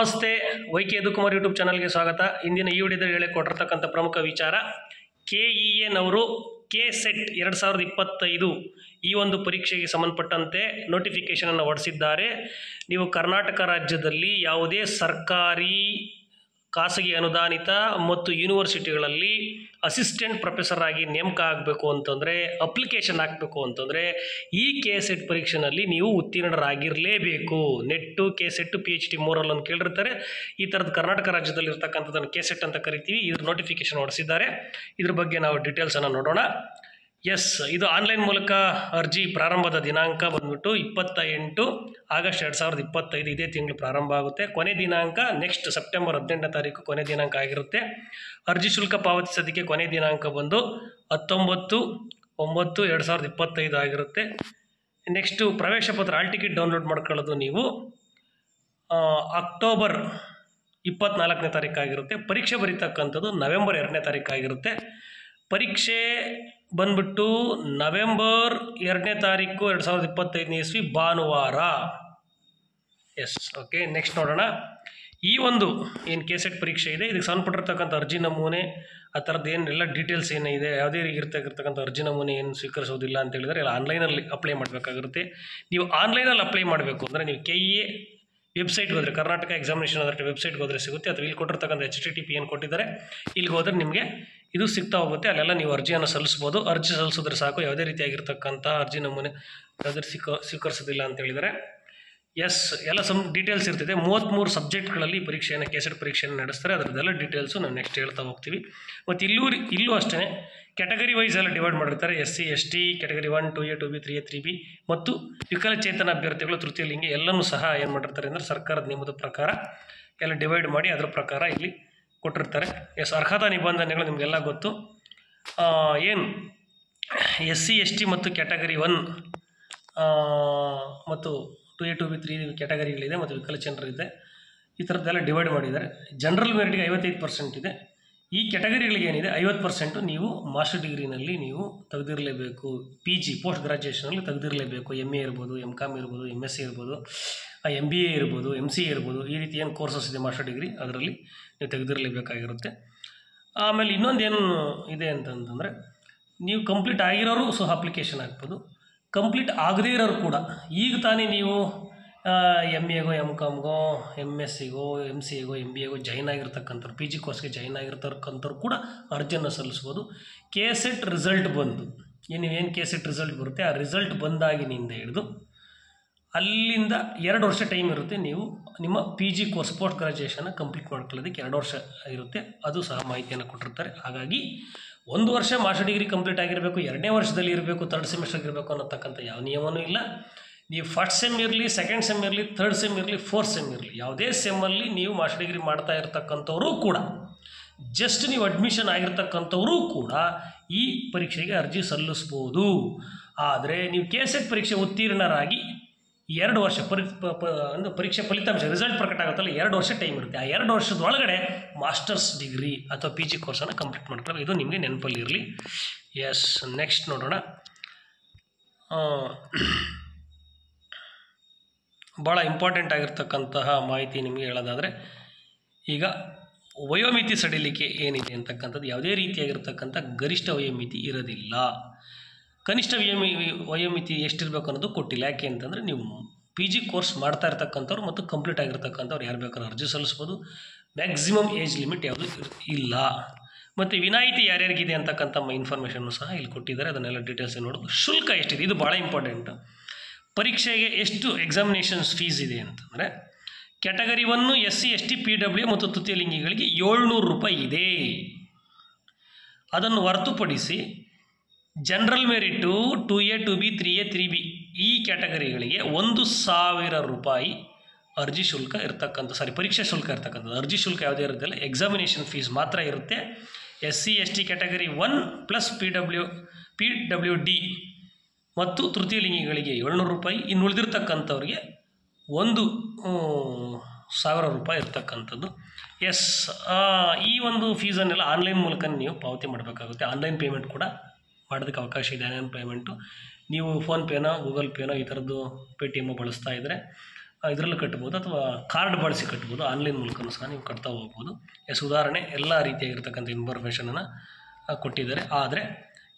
ನಮಸ್ತೆ, YK Yadukumar YouTube ಚಾನಲ್ಗೆ ಸ್ವಾಗತ. ಇಂದಿನ ಈ ವಿಡಿಯೋದಲ್ಲಿ ಹೇಳಿಕೊಟ್ಟಿರ್ತಕ್ಕಂಥ ಪ್ರಮುಖ ವಿಚಾರ, KEAನವರು KSET 2025 ಈ ಒಂದು ಪರೀಕ್ಷೆಗೆ ಸಂಬಂಧಪಟ್ಟಂತೆ ನೋಟಿಫಿಕೇಷನನ್ನು ಹೊರಡಿಸಿದ್ದಾರೆ. ನೀವು ಕರ್ನಾಟಕ ರಾಜ್ಯದಲ್ಲಿ ಯಾವುದೇ ಸರ್ಕಾರಿ, ಖಾಸಗಿ ಅನುದಾನಿತ ಮತ್ತು ಯೂನಿವರ್ಸಿಟಿಗಳಲ್ಲಿ ಅಸಿಸ್ಟೆಂಟ್ ಪ್ರೊಫೆಸರ್ ಆಗಿ ನೇಮಕ ಆಗಬೇಕು ಅಂತಂದರೆ, ಅಪ್ಲಿಕೇಶನ್ ಹಾಕಬೇಕು ಅಂತಂದರೆ ಈ KSET ಪರೀಕ್ಷೆಯಲ್ಲಿ ನೀವು ಉತ್ತೀರ್ಣರಾಗಿರಲೇಬೇಕು. ನೆಟ್ಟು, KSET, PhD ಮೂರಲ್ಲೊಂದು ಕೇಳಿರ್ತಾರೆ. ಈ ಥರದ್ದು ಕರ್ನಾಟಕ ರಾಜ್ಯದಲ್ಲಿ ಇರ್ತಕ್ಕಂಥದ್ದನ್ನು KSET ಅಂತ ಕರಿತೀವಿ. ಇದ್ರ ನೋಟಿಫಿಕೇಶನ್ ಹೊರಡಿಸಿದ್ದಾರೆ. ಇದ್ರ ಬಗ್ಗೆ ನಾವು ಡೀಟೇಲ್ಸನ್ನು ನೋಡೋಣ. ಇದು ಆನ್ಲೈನ್ ಮೂಲಕ ಅರ್ಜಿ ಪ್ರಾರಂಭದ ದಿನಾಂಕ ಬಂದ್ಬಿಟ್ಟು 28 ಆಗಸ್ಟ್ 2025, ಇದೇ ತಿಂಗಳು ಪ್ರಾರಂಭ ಆಗುತ್ತೆ. ಕೊನೆ ದಿನಾಂಕ ನೆಕ್ಸ್ಟ್ ಸೆಪ್ಟೆಂಬರ್ 18ನೇ ತಾರೀಕು ಕೊನೆ ದಿನಾಂಕ ಆಗಿರುತ್ತೆ. ಅರ್ಜಿ ಶುಲ್ಕ ಪಾವತಿಸೋದಕ್ಕೆ ಕೊನೆ ದಿನಾಂಕ ಬಂದು 19/9/2025 ಆಗಿರುತ್ತೆ. ನೆಕ್ಸ್ಟು ಪ್ರವೇಶ ಪತ್ರ ಹಾಲ್ ಟಿಕೆಟ್ ಡೌನ್ಲೋಡ್ ಮಾಡ್ಕೊಳ್ಳೋದು ನೀವು ಅಕ್ಟೋಬರ್ 24ನೇ ತಾರೀಕು ಆಗಿರುತ್ತೆ. ಪರೀಕ್ಷೆ ಬರೀತಕ್ಕಂಥದ್ದು ನವೆಂಬರ್ 2ನೇ ತಾರೀಕು ಆಗಿರುತ್ತೆ. ಪರೀಕ್ಷೆ ಬಂದ್ಬಿಟ್ಟು ನವೆಂಬರ್ 2ನೇ ತಾರೀಕು 2025ನೇ ಇಸ್ವಿ ಭಾನುವಾರ. ಓಕೆ, ನೆಕ್ಸ್ಟ್ ನೋಡೋಣ. ಈ ಒಂದು ಏನು KSET ಪರೀಕ್ಷೆ ಇದೆ, ಇದಕ್ಕೆ ಸಂಬಂಧಪಟ್ಟಿರ್ತಕ್ಕಂಥ ಅರ್ಜಿ ನಮೂನೆ ಆ ಥರದ್ದು ಏನೆಲ್ಲ ಡೀಟೇಲ್ಸ್ ಏನಿದೆ, ಯಾವುದೇ ಇರ್ತಕ್ಕಂಥ ಅರ್ಜಿ ನಮೂನೆ ಏನು ಸ್ವೀಕರಿಸೋದಿಲ್ಲ ಅಂತ ಹೇಳಿದರೆ ಎಲ್ಲ ಆನ್ಲೈನಲ್ಲಿ ಅಪ್ಲೈ ಮಾಡಬೇಕಾಗಿರುತ್ತೆ. ನೀವು ಆನ್ಲೈನಲ್ಲಿ ಅಪ್ಲೈ ಮಾಡಬೇಕು ಅಂದರೆ ನೀವು KEA ವೆಬ್ಸೈಟ್ಗೆ ಹೋದರೆ, ಕರ್ನಾಟಕ ಎಕ್ಸಾಮಿನೇಷನ್ ಅಥಾರಿಟಿ ವೆಬ್ಸೈಟ್ಗೆ ಹೋದರೆ ಸಿಗುತ್ತೆ. ಅಥವಾ ಇಲ್ಲಿ ಕೊಟ್ಟಿರ್ತಕ್ಕಂಥ HTTP ಏನು ಕೊಟ್ಟಿದ್ದಾರೆ ಇಲ್ಲಿಗೆ ಹೋದರೆ ನಿಮಗೆ ಇದು ಸಿಗ್ತಾ ಹೋಗುತ್ತೆ. ಅಲ್ಲೆಲ್ಲ ನೀವು ಅರ್ಜಿಯನ್ನು ಸಲ್ಲಿಸ್ಬೋದು. ಅರ್ಜಿ ಸಲ್ಲಿಸಿದ್ರೆ ಸಾಕು, ಯಾವುದೇ ರೀತಿಯಾಗಿರ್ತಕ್ಕಂಥ ಅರ್ಜಿ ನಮೂನೆ ಯಾವುದೇ ಸ್ವೀಕರಿಸೋದಿಲ್ಲ ಅಂತ ಹೇಳಿದರೆ. ಎಲ್ಲ ಡೀಟೇಲ್ಸ್ ಇರ್ತಿದೆ. 33 ಸಬ್ಜೆಕ್ಟ್ಗಳಲ್ಲಿ ಪರೀಕ್ಷೆಯನ್ನು KSET ಪರೀಕ್ಷೆಯನ್ನು ನಡೆಸ್ತಾರೆ. ಅದರದ್ದೆಲ್ಲ ಡೀಟೇಲ್ಸು ನಾವು ನೆಕ್ಸ್ಟ್ ಹೇಳ್ತಾ ಹೋಗ್ತೀವಿ. ಮತ್ತು ಇಲ್ಲೂ ಅಷ್ಟೇ ಕ್ಯಾಟಗರಿ ವೈಸ್ ಎಲ್ಲ ಡಿವೈಡ್ ಮಾಡಿರ್ತಾರೆ. SC ST category 1, 2A, 2B, 3A, 3B ಮತ್ತು ವಿಕಲಚೇತನ ಅಭ್ಯರ್ಥಿಗಳು, ತೃತೀಯ ಲಿಂಗಿ ಎಲ್ಲನೂ ಸಹ ಏನು ಮಾಡಿರ್ತಾರೆ ಅಂದರೆ ಸರ್ಕಾರದ ನಿಯಮದ ಪ್ರಕಾರ ಎಲ್ಲ ಡಿವೈಡ್ ಮಾಡಿ ಅದರ ಪ್ರಕಾರ ಇಲ್ಲಿ ಕೊಟ್ಟಿರ್ತಾರೆ. ಅರ್ಹತಾ ನಿಬಂಧನೆಗಳು ನಿಮಗೆಲ್ಲ ಗೊತ್ತು. ಏನು SC ST ಮತ್ತು ಕ್ಯಾಟಗರಿ 1 ಮತ್ತು 2A, 2B, 3 ಕ್ಯಾಟಗರಿಗಳಿದೆ ಮತ್ತು ವಿಕಲಚೇತನರಿದೆ. ಈ ಥರದ್ದೆಲ್ಲ ಡಿವೈಡ್ ಮಾಡಿದ್ದಾರೆ. ಜನರಲ್ ಮೆರಿಟ್ಗೆ 55% ಇದೆ. ಈ ಕ್ಯಾಟಗರಿಗಳಿಗೆ ಏನಿದೆ 50% ನೀವು ಮಾಸ್ಟರ್ ಡಿಗ್ರಿನಲ್ಲಿ ನೀವು ತೆಗೆದಿರಲೇಬೇಕು. PG ಪೋಸ್ಟ್ ಗ್ರಾಜ್ಯುಯೇಷನಲ್ಲಿ ತೆಗೆದಿರಲೇಬೇಕು. MA ಇರ್ಬೋದು, MCOM ಇರ್ಬೋದು, MSc ಇರ್ಬೋದು, MBA ಇರ್ಬೋದು, MCA ಇರ್ಬೋದು. ಈ ರೀತಿ ಏನು ಕೋರ್ಸಸ್ ಇದೆ ಮಾಸ್ಟರ್ ಡಿಗ್ರಿ ಅದರಲ್ಲಿ ನೀವು ತೆಗೆದಿರಲೇಬೇಕಾಗಿರುತ್ತೆ. ಆಮೇಲೆ ಇನ್ನೊಂದೇನು ಇದೆ ಅಂತಂದರೆ, ನೀವು ಕಂಪ್ಲೀಟ್ ಆಗಿರೋರು ಸಹ ಅಪ್ಲಿಕೇಶನ್ ಹಾಕ್ಬೋದು. ಕಂಪ್ಲೀಟ್ ಆಗದೇ ಇರೋರು ಕೂಡ ಈಗ ತಾನೇ ನೀವು MAಗೋ, MCOMಗೋ, MScಗೋ, MCAಗೋ, MBAಗೋ ಜಾಯ್ನ್ ಆಗಿರ್ತಕ್ಕಂಥವ್ರು, PG ಕೋರ್ಸ್ಗೆ ಜಾಯ್ನ್ ಆಗಿರ್ತಕ್ಕಂಥವ್ರು ಕೂಡ ಅರ್ಜಿಯನ್ನು ಸಲ್ಲಿಸ್ಬೋದು. KSET ರಿಸಲ್ಟ್ ಬಂದು ನೀವೇನು KSET ರಿಸಲ್ಟ್ ಬರುತ್ತೆ, ಆ ರಿಸಲ್ಟ್ ಬಂದಾಗಿನಿಂದ ಹಿಡಿದು ಅಲ್ಲಿಂದ 2 ವರ್ಷ ಟೈಮ್ ಇರುತ್ತೆ. ನೀವು ನಿಮ್ಮ PG ಕೋರ್ಸ್ ಪೋಸ್ಟ್ ಗ್ರಾಜ್ಯುಯೇಷನ್ನ ಕಂಪ್ಲೀಟ್ ಮಾಡ್ಕೊಳ್ಳೋದಕ್ಕೆ 2 ವರ್ಷ ಇರುತ್ತೆ. ಅದು ಸಹ ಮಾಹಿತಿಯನ್ನು ಕೊಟ್ಟಿರ್ತಾರೆ. ಹಾಗಾಗಿ 1 ವರ್ಷ ಮಾಸ್ಟರ್ ಡಿಗ್ರಿ ಕಂಪ್ಲೀಟ್ ಆಗಿರಬೇಕು, 2ನೇ ವರ್ಷದಲ್ಲಿ ಇರಬೇಕು, 3rd ಸೆಮಿಸ್ಟರ್ಗೆ ಇರಬೇಕು ಅನ್ನೋತಕ್ಕಂಥ ಯಾವ ನಿಯಮವೂ ಇಲ್ಲ. ನೀವು 1st ಸೆಮ್ ಇರಲಿ, 2nd ಸೆಮ್ ಇರಲಿ, 3rd ಸೆಮ್ ಇರಲಿ, 4th ಸೆಮ್ ಇರಲಿ, ಯಾವುದೇ ಸೆಮ್ಮಲ್ಲಿ ನೀವು ಮಾಸ್ಟರ್ ಡಿಗ್ರಿ ಮಾಡ್ತಾ ಇರ್ತಕ್ಕಂಥವರು ಕೂಡ, ಜಸ್ಟ್ ನೀವು ಅಡ್ಮಿಷನ್ ಆಗಿರ್ತಕ್ಕಂಥವರು ಕೂಡ ಈ ಪರೀಕ್ಷೆಗೆ ಅರ್ಜಿ ಸಲ್ಲಿಸ್ಬೋದು. ಆದರೆ ನೀವು KSET ಪರೀಕ್ಷೆ ಉತ್ತೀರ್ಣರಾಗಿ 2 ವರ್ಷ ಪರೀಕ್ಷೆ ಫಲಿತಾಂಶ ರಿಸಲ್ಟ್ ಪ್ರಕಟ ಆಗುತ್ತಲ್ಲ, 2 ವರ್ಷ ಟೈಮ್ ಇರುತ್ತೆ. ಆ 2 ವರ್ಷದೊಳಗಡೆ ಮಾಸ್ಟರ್ಸ್ ಡಿಗ್ರಿ ಅಥವಾ PG ಕೋರ್ಸನ್ನು ಕಂಪ್ಲೀಟ್ ಮಾಡ್ಕೊಳ್ಳೋದು, ಇದು ನಿಮಗೆ ನೆನಪಲ್ಲಿ ಇರಲಿ. ನೆಕ್ಸ್ಟ್ ನೋಡೋಣ. ಭಾಳ ಇಂಪಾರ್ಟೆಂಟ್ ಆಗಿರ್ತಕ್ಕಂತಹ ಮಾಹಿತಿ ನಿಮಗೆ ಹೇಳೋದಾದರೆ, ಈಗ ವಯೋಮಿತಿ ಸಡಿಲಿಕೆ ಏನಿದೆ ಅಂತಕ್ಕಂಥದ್ದು ಯಾವುದೇ ರೀತಿಯಾಗಿರ್ತಕ್ಕಂಥ ಗರಿಷ್ಠ ವಯೋಮಿತಿ ಇರೋದಿಲ್ಲ. ಕನಿಷ್ಠ ವಯೋಮಿತಿ ಎಷ್ಟಿರಬೇಕು ಅನ್ನೋದು ಕೊಟ್ಟಿಲ್ಲ. ಯಾಕೆ ಅಂತಂದರೆ ನೀವು PG ಕೋರ್ಸ್ ಮಾಡ್ತಾ ಇರ್ತಕ್ಕಂಥವ್ರು ಮತ್ತು ಕಂಪ್ಲೀಟ್ ಆಗಿರ್ತಕ್ಕಂಥವ್ರು ಯಾರು ಬೇಕಾದ್ರೂ ಅರ್ಜಿ ಸಲ್ಲಿಸ್ಬೋದು. ಮ್ಯಾಕ್ಸಿಮಮ್ ಏಜ್ ಲಿಮಿಟ್ ಯಾವುದೂ ಇಲ್ಲ. ಮತ್ತು ವಿನಾಯಿತಿ ಯಾರ್ಯಾರಿಗಿದೆ ಅಂತಕ್ಕಂಥ ಇನ್ಫಾರ್ಮೇಷನ್ನು ಸಹ ಇಲ್ಲಿ ಕೊಟ್ಟಿದ್ದಾರೆ. ಅದನ್ನೆಲ್ಲ ಡೀಟೇಲ್ಸ್ ನೋಡೋದು. ಶುಲ್ಕ ಎಷ್ಟಿದೆ, ಇದು ಭಾಳ ಇಂಪಾರ್ಟೆಂಟು. ಪರೀಕ್ಷೆಗೆ ಎಷ್ಟು ಎಕ್ಸಾಮಿನೇಷನ್ಸ್ ಫೀಸ್ ಇದೆ ಅಂತಂದರೆ, ಕ್ಯಾಟಗರಿ 1 SC ST PW ಮತ್ತು ತೃತೀಯ ಲಿಂಗಿಗಳಿಗೆ 700 ರೂಪಾಯಿ ಇದೆ. ಅದನ್ನು ಹೊರತುಪಡಿಸಿ general merit 2A, 2B, 3A, 3B ಈ ಕ್ಯಾಟಗರಿಗಳಿಗೆ 1000 ರೂಪಾಯಿ ಅರ್ಜಿ ಶುಲ್ಕ ಪರೀಕ್ಷೆ ಶುಲ್ಕ ಇರ್ತಕ್ಕಂಥದ್ದು. ಅರ್ಜಿ ಶುಲ್ಕ ಯಾವುದೇ ಇರೋದಿಲ್ಲ, ಎಕ್ಸಾಮಿನೇಷನ್ ಫೀಸ್ ಮಾತ್ರ ಇರುತ್ತೆ. SC ST category 1 plus PWD ಮತ್ತು ತೃತೀಯ ಲಿಂಗಿಗಳಿಗೆ 700 ರೂಪಾಯಿ. ಇನ್ನು ಉಳಿದಿರ್ತಕ್ಕಂಥವ್ರಿಗೆ 1000 ರೂಪಾಯಿ ಇರ್ತಕ್ಕಂಥದ್ದು. ಈ ಒಂದು ಫೀಸನ್ನೆಲ್ಲ ಆನ್ಲೈನ್ ಮೂಲಕ ನೀವು ಪಾವತಿ ಮಾಡಬೇಕಾಗುತ್ತೆ. ಆನ್ಲೈನ್ ಪೇಮೆಂಟ್ ಕೂಡ ಮಾಡೋದಕ್ಕೆ ಅವಕಾಶ ಇದೆ. ಆನ್ಲೈನ್ ಪೇಮೆಂಟು ನೀವು ಫೋನ್ಪೇನೋ, ಗೂಗಲ್ ಪೇನೋ ಈ ಥರದ್ದು Paytm ಬಳಸ್ತಾ ಇದ್ದರೆ ಇದರಲ್ಲೂ ಕಟ್ಬೋದು ಅಥವಾ ಕಾರ್ಡ್ ಬಳಸಿ ಕಟ್ಬೋದು, ಆನ್ಲೈನ್ ಮೂಲಕನೂ ಸಹ ನೀವು ಕಟ್ತಾ ಹೋಗ್ಬೋದು. ಉದಾಹರಣೆ ಎಲ್ಲ ರೀತಿಯಾಗಿರ್ತಕ್ಕಂಥ ಇನ್ಫಾರ್ಮೇಷನನ್ನು ಕೊಟ್ಟಿದ್ದಾರೆ. ಆದರೆ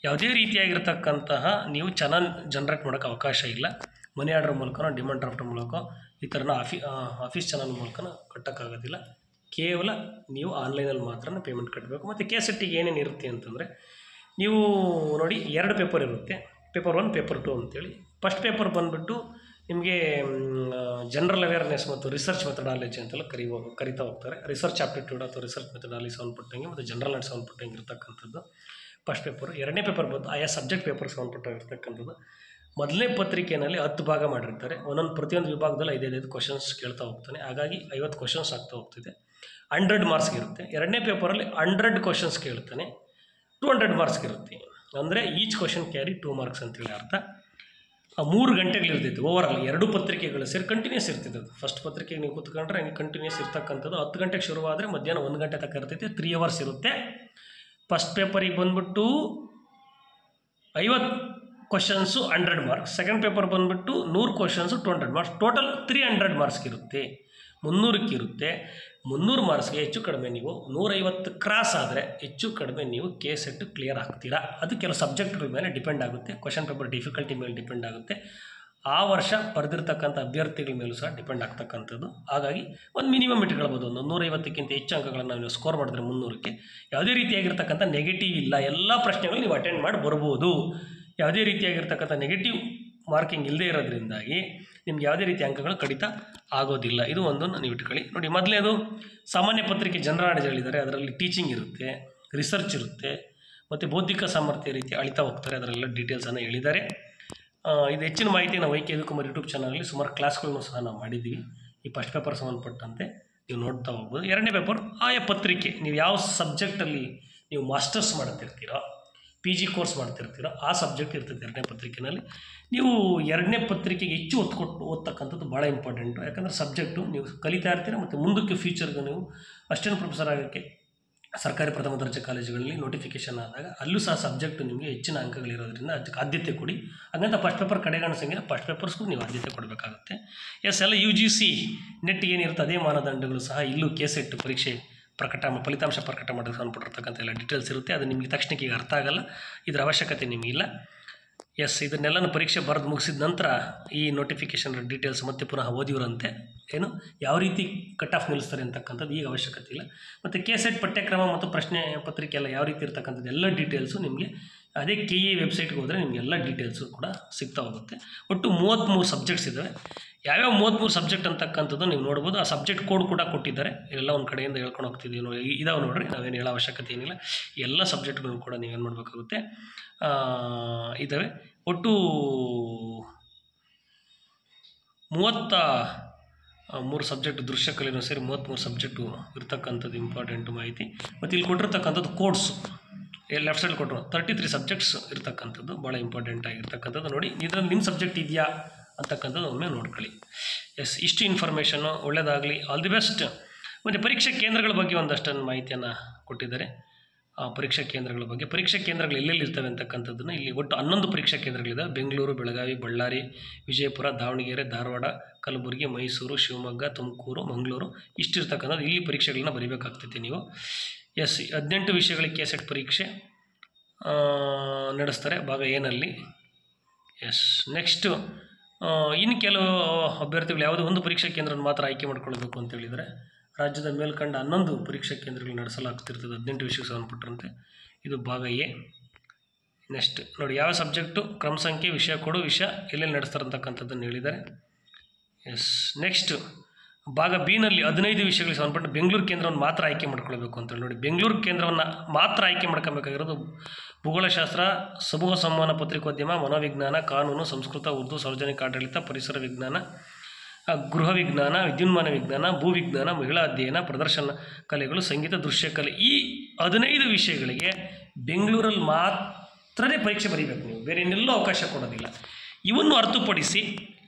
ಯಾವುದೇ ರೀತಿಯಾಗಿರ್ತಕ್ಕಂತಹ ನೀವು ಚಾನಲ್ ಜನ್ರೇಟ್ ಮಾಡೋಕ್ಕೆ ಅವಕಾಶ ಇಲ್ಲ. ಮನಿ ಆರ್ಡರ್ ಮೂಲಕನೋ ಡಿಮಾಂಡ್ ಡ್ರಾಫ್ಟ್ ಮೂಲಕ ಈ ಥರನ ಆಫೀಸ್ ಚಾನಲ್ ಮೂಲಕನೂ ಕಟ್ಟೋಕ್ಕಾಗೋದಿಲ್ಲ. ಕೇವಲ ನೀವು ಆನ್ಲೈನಲ್ಲಿ ಮಾತ್ರ ಪೇಮೆಂಟ್ ಕಟ್ಟಬೇಕು. ಮತ್ತು ಕೇಸೆಟ್ಟಿಗೆ ಏನೇನು ಇರುತ್ತೆ ಅಂತಂದರೆ, ನೀವು ನೋಡಿ 2 ಪೇಪರ್ ಇರುತ್ತೆ, ಪೇಪರ್ 1 ಪೇಪರ್ 2 ಅಂತೇಳಿ. ಫಸ್ಟ್ ಪೇಪರ್ ಬಂದುಬಿಟ್ಟು ನಿಮಗೆ ಜನರಲ್ ಅವೇರ್ನೆಸ್ ಮತ್ತು ರಿಸರ್ಚ್ ಮೆಥಡಾಲಜಿ ಅಂತೆಲ್ಲ ಕರಿತಾ ಹೋಗ್ತಾರೆ. ರಿಸರ್ಚ್ ಆಪ್ಟಿಟ್ಯೂಡ್ ಅಥವಾ ರಿಸರ್ಚ್ ಮೆಥಡಾಲಜಿ ಸಂಬಂಧಪಟ್ಟಂಗೆ ಮತ್ತು ಜನರಲ್ ನಾಲೆಡ್ಜ್ ಸಂಬಂಧಪಟ್ಟಂಗೆ ಇರ್ತಕ್ಕಂಥದ್ದು ಫಸ್ಟ್ ಪೇಪರು. 2ನೇ ಪೇಪರ್ ಬಂದು ಆಯಾ ಸಬ್ಜೆಕ್ಟ್ ಪೇಪರ್ ಸಂಬಂಧಪಟ್ಟಿರ್ತಕ್ಕಂಥದ್ದು. ಮೊದಲನೇ ಪತ್ರಿಕೆಯಲ್ಲಿ 10 ಭಾಗ ಮಾಡಿರ್ತಾರೆ. ಪ್ರತಿಯೊಂದು ವಿಭಾಗದಲ್ಲಿ 5 ಕ್ವಶನ್ಸ್ ಕೇಳ್ತಾ ಹೋಗ್ತಾನೆ. ಹಾಗಾಗಿ 50 ಕ್ವಶನ್ಸ್ ಆಗ್ತಾ ಹೋಗ್ತಿದೆ. 100 ಮಾರ್ಕ್ಸ್ಗೆ ಇರುತ್ತೆ. 2ನೇ ಪೇಪರಲ್ಲಿ 100 ಕ್ವಶನ್ಸ್ ಕೇಳ್ತಾನೆ, 200 ಮಾರ್ಕ್ಸ್ಗೆ ಇರುತ್ತೆ. ಅಂದರೆ ಈಚ್ ಕ್ವಶನ್ ಕ್ಯಾರಿ 2 ಮಾರ್ಕ್ಸ್ ಅಂತೇಳಿ ಅರ್ಥ. 3 ಗಂಟೆಗಳಿರ್ತಿತ್ತು ಓವರಾಲ್. 2 ಪತ್ರಿಕೆಗಳು ಸೇರಿ ಕಂಟಿನ್ಯೂಸ್ ಇರ್ತಿತ್ತು. ಫಸ್ಟ್ ಪತ್ರಿಕೆಗೆ ನೀವು ಕೂತ್ಕೊಂಡ್ರೆ ಕಂಟಿನ್ಯೂಸ್ ಇರ್ತಕ್ಕಂಥದ್ದು 10 ಗಂಟೆಗೆ ಶುರುವಾದರೆ ಮಧ್ಯಾಹ್ನ 1 ಗಂಟೆ ತನಕ ಇರ್ತೈತೆ. 3 ಅವರ್ಸ್ ಇರುತ್ತೆ. ಫಸ್ಟ್ ಪೇಪರಿಗೆ ಬಂದುಬಿಟ್ಟು 50 ಕ್ವಶನ್ಸು 100 ಮಾರ್ಕ್ಸ್. ಸೆಕೆಂಡ್ ಪೇಪರ್ ಬಂದುಬಿಟ್ಟು 100 ಕ್ವಶನ್ಸು 200 ಮಾರ್ಕ್ಸ್. ಟೋಟಲ್ 300 ಮಾರ್ಕ್ಸ್ಗೆ ಇರುತ್ತೆ. 300ಕ್ಕೆ ಇರುತ್ತೆ. 300 ಮಾರ್ಕ್ಸ್ಗೆ ಹೆಚ್ಚು ಕಡಿಮೆ ನೀವು 150 ಕ್ರಾಸ್ ಆದರೆ ಹೆಚ್ಚು ಕಡಿಮೆ ನೀವು ಕೇಸೆಟ್ಟು ಕ್ಲಿಯರ್ ಆಗ್ತೀರಾ. ಅದು ಕೆಲವು ಸಬ್ಜೆಕ್ಟ್ಗಳ ಮೇಲೆ ಡಿಪೆಂಡ್ ಆಗುತ್ತೆ. ಕ್ವಶನ್ ಪೇಪರ್ ಡಿಫಿಕಲ್ಟಿ ಮೇಲೆ ಡಿಪೆಂಡ್ ಆಗುತ್ತೆ. ಆ ವರ್ಷ ಬರೆದಿರ್ತಕ್ಕಂಥ ಅಭ್ಯರ್ಥಿಗಳ ಮೇಲೂ ಸಹ ಡಿಪೆಂಡ್ ಆಗ್ತಕ್ಕಂಥದ್ದು. ಹಾಗಾಗಿ ಒಂದು ಮಿನಿಮಮ್ ಇಟ್ಕೊಳ್ಬೋದು. ಒಂದು 150ಕ್ಕಿಂತ ಹೆಚ್ಚು ಅಂಕಗಳನ್ನು ನೀವು ಸ್ಕೋರ್ ಮಾಡಿದ್ರೆ 300ಕ್ಕೆ ಯಾವುದೇ ರೀತಿಯಾಗಿರ್ತಕ್ಕಂಥ ನೆಗೆಟಿವ್ ಇಲ್ಲ. ಎಲ್ಲ ಪ್ರಶ್ನೆಗಳು ನೀವು ಅಟೆಂಡ್ ಮಾಡಿ ಬರ್ಬೋದು. ಯಾವುದೇ ರೀತಿಯಾಗಿರ್ತಕ್ಕಂಥ ನೆಗೆಟಿವ್ ಮಾರ್ಕಿಂಗ್ ಇಲ್ಲದೆ ಇರೋದ್ರಿಂದಾಗಿ ನಿಮ್ಗೆ ಯಾವುದೇ ರೀತಿಯ ಅಂಕಗಳು ಕಡಿತ ಆಗೋದಿಲ್ಲ. ಇದು ಒಂದನ್ನು ನೀವು ಇಟ್ಕೊಳ್ಳಿ. ನೋಡಿ, ಮೊದಲನೇದು ಸಾಮಾನ್ಯ ಪತ್ರಿಕೆ ಜನರಲ್ ನಾಲೆಡ್ಜ್ ಹೇಳಿದ್ದಾರೆ. ಅದರಲ್ಲಿ ಟೀಚಿಂಗ್ ಇರುತ್ತೆ, ರಿಸರ್ಚ್ ಇರುತ್ತೆ ಮತ್ತು ಬೌದ್ಧಿಕ ಸಾಮರ್ಥ್ಯ ರೀತಿ ಅಳಿತಾ ಹೋಗ್ತಾರೆ. ಅದರೆಲ್ಲ ಡೀಟೇಲ್ಸನ್ನು ಹೇಳಿದ್ದಾರೆ. ಇದು ಹೆಚ್ಚಿನ ಮಾಹಿತಿ ನಾವು ವೈ ಕೆ ಕುಮಾರ್ ಯೂಟ್ಯೂಬ್ ಚಾನಲಲ್ಲಿ ಸುಮಾರು ಕ್ಲಾಸ್ಗಳನ್ನು ಸಹ ನಾವು ಮಾಡಿದ್ದೀವಿ. ಈ ಫಸ್ಟ್ ಪೇಪರ್ ಸಂಬಂಧಪಟ್ಟಂತೆ ನೀವು ನೋಡ್ತಾ ಹೋಗ್ಬೋದು. 2ನೇ ಪೇಪರ್ ಆಯಾ ಪತ್ರಿಕೆ ನೀವು ಯಾವ ಸಬ್ಜೆಕ್ಟಲ್ಲಿ ನೀವು ಮಾಸ್ಟರ್ಸ್ ಮಾಡ್ತಿರ್ತೀರೋ, PG ಕೋರ್ಸ್ ಮಾಡ್ತಿರ್ತೀರೋ ಆ ಸಬ್ಜೆಕ್ಟ್ ಇರ್ತದೆ 2ನೇ ಪತ್ರಿಕೆಯಲ್ಲಿ. ನೀವು 2ನೇ ಪತ್ರಿಕೆಗೆ ಹೆಚ್ಚು ಒತ್ತು ಕೊಟ್ಟು ಓದ್ತಕ್ಕಂಥದ್ದು ಭಾಳ ಇಂಪಾರ್ಟೆಂಟು. ಯಾಕಂದರೆ ಸಬ್ಜೆಕ್ಟು ನೀವು ಕಲಿತಾ ಇರ್ತೀರ ಮತ್ತು ಮುಂದಕ್ಕೆ ಫ್ಯೂಚರ್ಗೆ ನೀವು ಅಸಿಸ್ಟೆಂಟ್ ಪ್ರೊಫೆಸರ್ ಆಗೋಕ್ಕೆ ಸರ್ಕಾರಿ ಪ್ರಥಮ ದರ್ಜೆ ಕಾಲೇಜುಗಳಲ್ಲಿ ನೋಟಿಫಿಕೇಷನ್ ಆದಾಗ ಅಲ್ಲೂ ಸಹ ಸಬ್ಜೆಕ್ಟು ನಿಮಗೆ ಹೆಚ್ಚಿನ ಅಂಕಗಳಿರೋದ್ರಿಂದ ಅದಕ್ಕೆ ಆದ್ಯತೆ ಕೊಡಿ. ಹಾಗಂತ ಫಸ್ಟ್ ಪೇಪರ್ ಕಡೆಗಣಿಸಂಗಿಲ್ಲ. ಫಸ್ಟ್ ಪೇಪರ್ಸ್ಗೂ ನೀವು ಆದ್ಯತೆ ಕೊಡಬೇಕಾಗುತ್ತೆ. ಎಲ್ಲ UGC ನೆಟ್ ಏನಿರುತ್ತೆ ಅದೇ ಮಾನದಂಡಗಳು ಸಹ ಇಲ್ಲೂ ಕೇಸೆಟ್ ಪರೀಕ್ಷೆ ಫಲಿತಾಂಶ ಪ್ರಕಟ ಮಾಡೋಕ್ಕೆ ಸಂಬಂಧಪಟ್ಟಿರ್ತಕ್ಕಂಥ ಎಲ್ಲ ಡೀಟೇಲ್ಸ್ ಇರುತ್ತೆ. ಅದು ನಿಮಗೆ ತಕ್ಷಣಕ್ಕೆ ಈಗ ಅರ್ಥ ಆಗಲ್ಲ, ಇದರ ಅವಶ್ಯಕತೆ ನಿಮಗಿಲ್ಲ. ಇದನ್ನೆಲ್ಲನೂ ಪರೀಕ್ಷೆ ಬರೆದು ಮುಗಿಸಿದ ನಂತರ ಈ ನೋಟಿಫಿಕೇಷನ್ ಡೀಟೇಲ್ಸ್ ಮತ್ತೆ ಪುನಃ ಓದಿವರಂತೆ ಯಾವ ರೀತಿ ಕಟ್ ಆಫ್ ನಿಲ್ಲಿಸ್ತಾರೆ ಅಂತಕ್ಕಂಥದ್ದು ಈಗ ಅವಶ್ಯಕತೆ ಇಲ್ಲ. ಮತ್ತು ಕೇಸೆಟ್ ಪಠ್ಯಕ್ರಮ ಮತ್ತು ಪ್ರಶ್ನೆ ಪತ್ರಿಕೆ ಎಲ್ಲ ಯಾವ ರೀತಿ ಇರ್ತಕ್ಕಂಥದ್ದು ಎಲ್ಲ ಡೀಟೇಲ್ಸು ನಿಮಗೆ ಅದೇ KE ವೆಬ್ಸೈಟ್ಗೆ ಹೋದರೆ ನಿಮಗೆ ಎಲ್ಲ ಡೀಟೇಲ್ಸು ಕೂಡ ಸಿಗ್ತಾ ಹೋಗುತ್ತೆ. ಒಟ್ಟು 33 ಸಬ್ಜೆಕ್ಟ್ಸ್ ಇದ್ದಾವೆ. ಯಾವ್ಯಾವ 33 ಸಬ್ಜೆಕ್ಟ್ ಅಂತಕ್ಕಂಥದ್ದು ನೀವು ನೋಡ್ಬೋದು. ಆ ಸಬ್ಜೆಕ್ಟ್ ಕೋಡ್ ಕೂಡ ಕೊಟ್ಟಿದ್ದಾರೆ. ಎಲ್ಲ ಒಂದು ಕಡೆಯಿಂದ ಹೇಳ್ಕೊಂಡು ಹೋಗ್ತಿದ್ದೀವಿ ನೋಡಿ. ಇದಾವೆ ನೋಡಿರಿ, ನಾವೇನು ಹೇಳೋ ಅವಶ್ಯಕತೆ ಏನಿಲ್ಲ. ಎಲ್ಲ ಸಬ್ಜೆಕ್ಟ್ಗಳನ್ನು ಕೂಡ ನೀವೇನು ಮಾಡಬೇಕಾಗುತ್ತೆ, ಇದ್ದಾವೆ. ಒಟ್ಟು 33 ಸಬ್ಜೆಕ್ಟ್ ದೃಶ್ಯಕಲೆನೂ ಸೇರಿ 33 ಸಬ್ಜೆಕ್ಟು ಇರ್ತಕ್ಕಂಥದ್ದು ಇಂಪಾರ್ಟೆಂಟ್ ಮಾಹಿತಿ. ಮತ್ತು ಇಲ್ಲಿ ಕೊಟ್ಟಿರ್ತಕ್ಕಂಥದ್ದು ಕೋಡ್ಸು ಲೆಫ್ಟ್ ಸೈಡ್ ಕೊಟ್ಟರು 33 ಸಬ್ಜೆಕ್ಟ್ಸ್ ಇರ್ತಕ್ಕಂಥದ್ದು ಭಾಳ ಇಂಪಾರ್ಟೆಂಟ್ ಆಗಿರ್ತಕ್ಕಂಥದ್ದು. ನೋಡಿ, ಇದರಲ್ಲಿ ನಿಮ್ಮ ಸಬ್ಜೆಕ್ಟ್ ಇದೆಯಾ ಅಂತಕ್ಕಂಥದ್ದು ಒಮ್ಮೆ ನೋಡ್ಕೊಳ್ಳಿ. ಇಷ್ಟು ಇನ್ಫಾರ್ಮೇಷನ್ನು ಒಳ್ಳೆಯದಾಗಲಿ. All the best. ಮತ್ತು ಪರೀಕ್ಷಾ ಕೇಂದ್ರಗಳ ಬಗ್ಗೆ ಒಂದಷ್ಟನ್ನು ಮಾಹಿತಿಯನ್ನು ಕೊಟ್ಟಿದ್ದಾರೆ. ಪರೀಕ್ಷಾ ಕೇಂದ್ರಗಳ ಬಗ್ಗೆ, ಪರೀಕ್ಷಾ ಕೇಂದ್ರಗಳು ಎಲ್ಲೆಲ್ಲಿ ಇರ್ತವೆ ಅಂತಕ್ಕಂಥದ್ದನ್ನು ಇಲ್ಲಿ ಒಟ್ಟು 11 ಪರೀಕ್ಷಾ ಕೇಂದ್ರಗಳಿದ್ದಾವೆ. ಬೆಂಗಳೂರು, ಬೆಳಗಾವಿ, ಬಳ್ಳಾರಿ, ವಿಜಯಪುರ, ದಾವಣಗೆರೆ, ಧಾರವಾಡ, ಕಲಬುರಗಿ, ಮೈಸೂರು, ಶಿವಮೊಗ್ಗ, ತುಮಕೂರು, ಮಂಗಳೂರು ಇಷ್ಟಿರ್ತಕ್ಕಂಥದ್ದು ಇಲ್ಲಿ ಪರೀಕ್ಷೆಗಳನ್ನ ಬರೀಬೇಕಾಗ್ತೈತಿ ನೀವು. 18 ವಿಷಯಗಳಿಗೆ ಕೇಸೆಟ್ ಪರೀಕ್ಷೆ ನಡೆಸ್ತಾರೆ ಭಾಗ ಏನಲ್ಲಿ. ನೆಕ್ಸ್ಟು ಇನ್ನು ಕೆಲವು ಅಭ್ಯರ್ಥಿಗಳು ಯಾವುದೋ ಒಂದು ಪರೀಕ್ಷಾ ಕೇಂದ್ರವನ್ನು ಮಾತ್ರ ಆಯ್ಕೆ ಮಾಡ್ಕೊಳ್ಬೇಕು ಅಂತ ಹೇಳಿದರೆ ರಾಜ್ಯದ ಮೇಲ್ಕಂಡ 11 ಪರೀಕ್ಷಾ ಕೇಂದ್ರಗಳು ನಡೆಸಲಾಗ್ತಿರ್ತದೆ 18 ವಿಷಯಕ್ಕೆ ಸಂಬಂಧಪಟ್ಟಂತೆ. ಇದು ಭಾಗ ಎ. ನೆಕ್ಸ್ಟ್ ನೋಡಿ, ಯಾವ ಸಬ್ಜೆಕ್ಟು, ಕ್ರಮ ಸಂಖ್ಯೆ, ವಿಷಯ ಕೊಡು, ವಿಷಯ ಎಲ್ಲೆಲ್ಲಿ ನಡೆಸ್ತಾರೆ ಅಂತಕ್ಕಂಥದ್ದನ್ನು ಹೇಳಿದ್ದಾರೆ. ನೆಕ್ಸ್ಟ್ ಭಾಗ ಬಿನಲ್ಲಿ 15 ವಿಷಯಗಳಿಗೆ ಸಂಬಂಧಪಟ್ಟ ಬೆಂಗಳೂರು ಕೇಂದ್ರವನ್ನು ಮಾತ್ರ ಆಯ್ಕೆ ಮಾಡ್ಕೊಳ್ಬೇಕು ಅಂತೇಳಿ. ನೋಡಿ, ಬೆಂಗಳೂರು ಕೇಂದ್ರವನ್ನು ಮಾತ್ರ ಆಯ್ಕೆ ಮಾಡ್ಕೊಬೇಕಾಗಿರೋದು ಭೂಗೋಳಶಾಸ್ತ್ರ, ಸಮೂಹ ಸಂವಹನ, ಪತ್ರಿಕೋದ್ಯಮ, ಮನೋವಿಜ್ಞಾನ, ಕಾನೂನು, ಸಂಸ್ಕೃತ, ಉರ್ದು, ಸಾರ್ವಜನಿಕ ಆಡಳಿತ, ಪರಿಸರ ವಿಜ್ಞಾನ, ಗೃಹ ವಿಜ್ಞಾನ, ವಿದ್ಯುನ್ಮಾನ ವಿಜ್ಞಾನ, ಭೂವಿಜ್ಞಾನ, ಮಹಿಳಾ ಅಧ್ಯಯನ, ಪ್ರದರ್ಶನ ಕಲೆಗಳು, ಸಂಗೀತ, ದೃಶ್ಯಕಲೆ. ಈ 15 ವಿಷಯಗಳಿಗೆ ಬೆಂಗಳೂರಲ್ಲಿ ಮಾತ್ರನೇ ಪರೀಕ್ಷೆ ಬರೀಬೇಕು ನೀವು, ಬೇರೆ ಇನ್ನೆಲ್ಲೂ ಅವಕಾಶ ಕೊಡೋದಿಲ್ಲ. ಇವನ್ನು ಹೊರತುಪಡಿಸಿ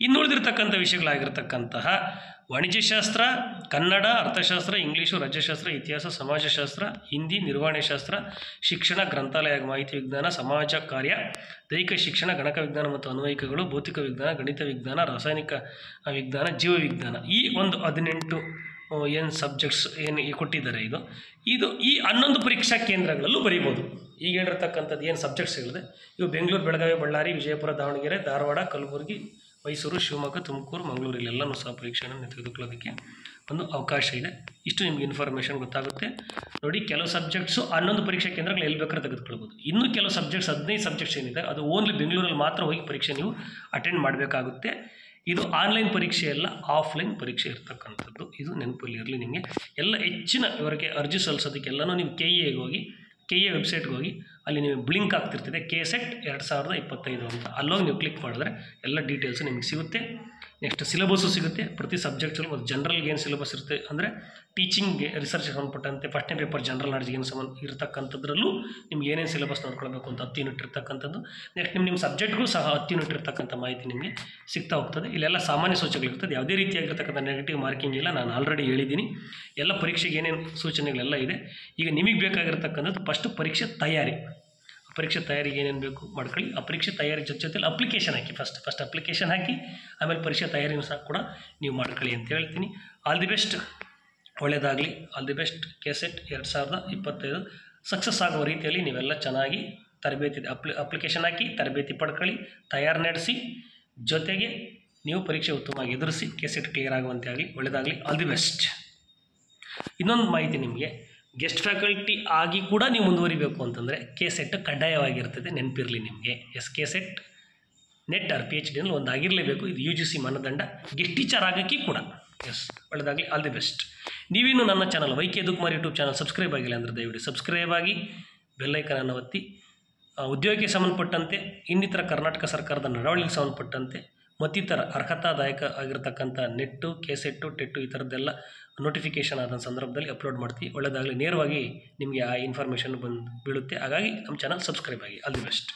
ಇನ್ನುಳಿದಿರ್ತಕ್ಕಂಥ ವಿಷಯಗಳಾಗಿರ್ತಕ್ಕಂತಹ ವಾಣಿಜ್ಯಶಾಸ್ತ್ರ, ಕನ್ನಡ, ಅರ್ಥಶಾಸ್ತ್ರ, ಇಂಗ್ಲೀಷು, ರಾಜ್ಯಶಾಸ್ತ್ರ, ಇತಿಹಾಸ, ಸಮಾಜಶಾಸ್ತ್ರ, ಹಿಂದಿ, ನಿರ್ವಹಣೆ ಶಾಸ್ತ್ರ, ಶಿಕ್ಷಣ, ಗ್ರಂಥಾಲಯ, ಮಾಹಿತಿ ವಿಜ್ಞಾನ, ಸಮಾಜ ಕಾರ್ಯ, ದೈಹಿಕ ಶಿಕ್ಷಣ, ಗಣಕ ವಿಜ್ಞಾನ ಮತ್ತು ಅನ್ವಯಿಕಗಳು, ಭೌತಿಕ ವಿಜ್ಞಾನ, ಗಣಿತ ವಿಜ್ಞಾನ, ರಾಸಾಯನಿಕ ವಿಜ್ಞಾನ, ಜೀವ ವಿಜ್ಞಾನ. ಈ ಒಂದು 18 ಏನು ಸಬ್ಜೆಕ್ಟ್ಸ್ ಏನು ಕೊಟ್ಟಿದ್ದಾರೆ ಇದು ಈ 11 ಪರೀಕ್ಷಾ ಕೇಂದ್ರಗಳಲ್ಲೂ ಬರೀಬೋದು. ಈಗ ಹೇಳಿರ್ತಕ್ಕಂಥದ್ದು ಏನು ಸಬ್ಜೆಕ್ಟ್ಸ್ ಹೇಳಿದೆ ಇವು ಬೆಂಗಳೂರು, ಬೆಳಗಾವಿ, ಬಳ್ಳಾರಿ, ವಿಜಯಪುರ, ದಾವಣಗೆರೆ, ಧಾರವಾಡ, ಕಲಬುರಗಿ, ಮೈಸೂರು, ಶಿವಮೊಗ್ಗ, ತುಮಕೂರು, ಮಂಗಳೂರು ಇಲ್ಲೆಲ್ಲನೂ ಸಹ ಪರೀಕ್ಷೆಯನ್ನು ತೆಗೆದುಕೊಳ್ಳೋದಕ್ಕೆ ಒಂದು ಅವಕಾಶ ಇದೆ. ಇಷ್ಟು ನಿಮ್ಗೆ ಇನ್ಫಾರ್ಮೇಷನ್ ಗೊತ್ತಾಗುತ್ತೆ. ನೋಡಿ, ಕೆಲವು ಸಬ್ಜೆಕ್ಟ್ಸು 11 ಪರೀಕ್ಷಾ ಕೇಂದ್ರಗಳು ಎಲ್ಲಿ ಬೇಕಾದ್ರೆ ತೆಗೆದುಕೊಳ್ಬೋದು. ಇನ್ನೂ ಕೆಲವು ಸಬ್ಜೆಕ್ಟ್ಸ್ 15 ಸಬ್ಜೆಕ್ಟ್ಸ್ ಏನಿದೆ ಅದು ಓನ್ಲಿ ಬೆಂಗಳೂರಲ್ಲಿ ಮಾತ್ರ ಹೋಗಿ ಪರೀಕ್ಷೆ ನೀವು ಅಟೆಂಡ್ ಮಾಡಬೇಕಾಗುತ್ತೆ. ಇದು ಆನ್ಲೈನ್ ಪರೀಕ್ಷೆ ಅಲ್ಲ, ಆಫ್ಲೈನ್ ಪರೀಕ್ಷೆ ಇರ್ತಕ್ಕಂಥದ್ದು. ಇದು ನೆನಪಲ್ಲಿ ಇರಲಿ ನಿಮಗೆ. ಎಲ್ಲ ಹೆಚ್ಚಿನ ಇವರಿಗೆ ಅರ್ಜಿ ಸಲ್ಲಿಸೋದಕ್ಕೆಲ್ಲನೂ ನೀವು KE ವೆಬ್ಸೈಟ್ಗೆ ಹೋಗಿ ಅಲ್ಲಿ ನೀವು ಬ್ಲಿಂಕ್ ಆಗ್ತಿರ್ತಿದೆ KSET 2025 ಅಂತ. ಅಲ್ಲೋಗಿ ನೀವು ಕ್ಲಿಕ್ ಮಾಡಿದ್ರೆ ಎಲ್ಲ ಡೀಟೇಲ್ಸು ನಿಮಗೆ ಸಿಗುತ್ತೆ. ನೆಕ್ಸ್ಟ್ ಸಿಲೆಬಸ್ಸು ಸಿಗುತ್ತೆ ಪ್ರತಿ ಸಬ್ಜೆಕ್ಟ್ಸಲ್ಲಿ. ಮತ್ತು ಜನರಲ್ಗೆ ಏನು ಸಿಲೆಬಸ್ ಇರುತ್ತೆ ಅಂದರೆ ಟೀಚಿಂಗ್ಗೆ, ರಿಸರ್ಚ್ಗೆ ಸಂಬಂಧಪಟ್ಟಂತೆ ಫಸ್ಟ್ನೇ ಪೇಪರ್ ಜನರಲ್ ನಾಲೆಡ್ಜ್ಗೆ ಏನು ಇರತಕ್ಕಂಥದ್ರಲ್ಲೂ ನಿಮ್ಗೆ ಏನೇನು ಸಿಲೆಬಸ್ ನೋಡ್ಕೊಳ್ಬೇಕು ಅಂತ 10 ಯೂನಿಟ್ ಇರ್ತಕ್ಕಂಥದ್ದು. ನೆಕ್ಸ್ಟ್ ನಿಮ್ಮ ಸಬ್ಜೆಕ್ಟ್ಗೂ ಸಹ 10 ಯೂನಿಟ್ ಇರ್ತಕ್ಕಂಥ ಮಾಹಿತಿ ನಿಮಗೆ ಸಿಗ್ತಾ ಹೋಗ್ತದೆ. ಇಲ್ಲೆಲ್ಲ ಸಾಮಾನ್ಯ ಸೂಚನೆಗಳಿರ್ತದೆ, ಯಾವುದೇ ರೀತಿಯಾಗಿರ್ತಕ್ಕಂಥ ನೆಗೆಟಿವ್ ಮಾರ್ಕಿಂಗ್ ಇಲ್ಲ. ನಾನು ಆಲ್ರೆಡಿ ಹೇಳಿದ್ದೀನಿ ಎಲ್ಲ ಪರೀಕ್ಷೆಗೆ ಏನೇನು ಸೂಚನೆಗಳೆಲ್ಲ ಇದೆ. ಈಗ ನಿಮಗೆ ಬೇಕಾಗಿರ್ತಕ್ಕಂಥದ್ದು ಫಸ್ಟ್ ಪರೀಕ್ಷೆ ತಯಾರಿ. ಪರೀಕ್ಷೆ ತಯಾರಿಗೆ ಏನೇನು ಬೇಕು ಮಾಡ್ಕೊಳ್ಳಿ. ಆ ಪರೀಕ್ಷೆ ತಯಾರಿ ಜೊತೆಲಿ ಅಪ್ಲಿಕೇಶನ್ ಹಾಕಿ. ಫಸ್ಟ್ ಅಪ್ಲಿಕೇಶನ್ ಹಾಕಿ, ಆಮೇಲೆ ಪರೀಕ್ಷೆ ತಯಾರಿನೂ ಸಹ ಕೂಡ ನೀವು ಮಾಡ್ಕೊಳ್ಳಿ ಅಂತ ಹೇಳ್ತೀನಿ. ಆಲ್ ದಿ ಬೆಸ್ಟ್, ಒಳ್ಳೆಯದಾಗಲಿ. All the best. KSET 2025 success ಆಗುವ ರೀತಿಯಲ್ಲಿ ನೀವೆಲ್ಲ ಚೆನ್ನಾಗಿ ತರಬೇತಿ ಅಪ್ಲಿಕೇಶನ್ ಹಾಕಿ, ತರಬೇತಿ ಪಡ್ಕೊಳ್ಳಿ, ತಯಾರು ನಡೆಸಿ, ಜೊತೆಗೆ ನೀವು ಪರೀಕ್ಷೆ ಉತ್ತಮವಾಗಿ ಎದುರಿಸಿ KSET ಕ್ಲಿಯರ್ ಆಗುವಂತೆ ಆಗಲಿ. ಒಳ್ಳೆಯದಾಗಲಿ. All the best. ಇನ್ನೊಂದು ಮಾಹಿತಿ ನಿಮಗೆ, ಗೆಸ್ಟ್ ಫ್ಯಾಕಲ್ಟಿ ಆಗಿ ಕೂಡ ನೀವು ಮುಂದುವರಿಬೇಕು ಅಂತಂದರೆ KSET ಕಡ್ಡಾಯವಾಗಿರ್ತದೆ, ನೆನಪಿರಲಿ ನಿಮಗೆ. KSET ನೆಟ್ ಆರ್ PhD ಒಂದು ಆಗಿರಲೇಬೇಕು. ಇದು UGC ಮಾನದಂಡ. ಗೆಸ್ಟ್ ಟೀಚರ್ ಆಗೋಕ್ಕೆ ಕೂಡ. ಒಳ್ಳೆಯದಾಗಲಿ. All the best. ನೀವಿನ್ನೂ ನನ್ನ channel YK Dukumar YouTube channel subscribe ಆಗಿಲ್ಲ ಅಂದರೆ ದಯವಿಟ್ಟು ಸಬ್ಸ್ಕ್ರೈಬ್ ಆಗಿ ಬೆಲ್ಲೈಕನನ್ನು ಒತ್ತಿ. ಉದ್ಯೋಗಕ್ಕೆ ಸಂಬಂಧಪಟ್ಟಂತೆ, ಇನ್ನಿತರ ಕರ್ನಾಟಕ ಸರ್ಕಾರದ ನಡವಳಿಕೆಗೆ ಸಂಬಂಧಪಟ್ಟಂತೆ ಮತ್ತಿತರ ಅರ್ಹತಾದಾಯಕ ಆಗಿರತಕ್ಕಂಥ ನೆಟ್ಟು, KSET, TET ಈ ಥರದ್ದೆಲ್ಲ ನೋಟಿಫಿಕೇಷನ್ ಆದ ಸಂದರ್ಭದಲ್ಲಿ ಅಪ್ಲೋಡ್ ಮಾಡ್ತೀವಿ. ಒಳ್ಳೆಯದಾಗಲಿ. ನೇರವಾಗಿ ನಿಮಗೆ ಆ ಇನ್ಫಾರ್ಮೇಷನ್ ಬಂದು ಬೀಳುತ್ತೆ. ಹಾಗಾಗಿ ನಮ್ಮ ಚಾನಲ್ ಸಬ್ಸ್ಕ್ರೈಬ್ ಆಗಿ. All the best.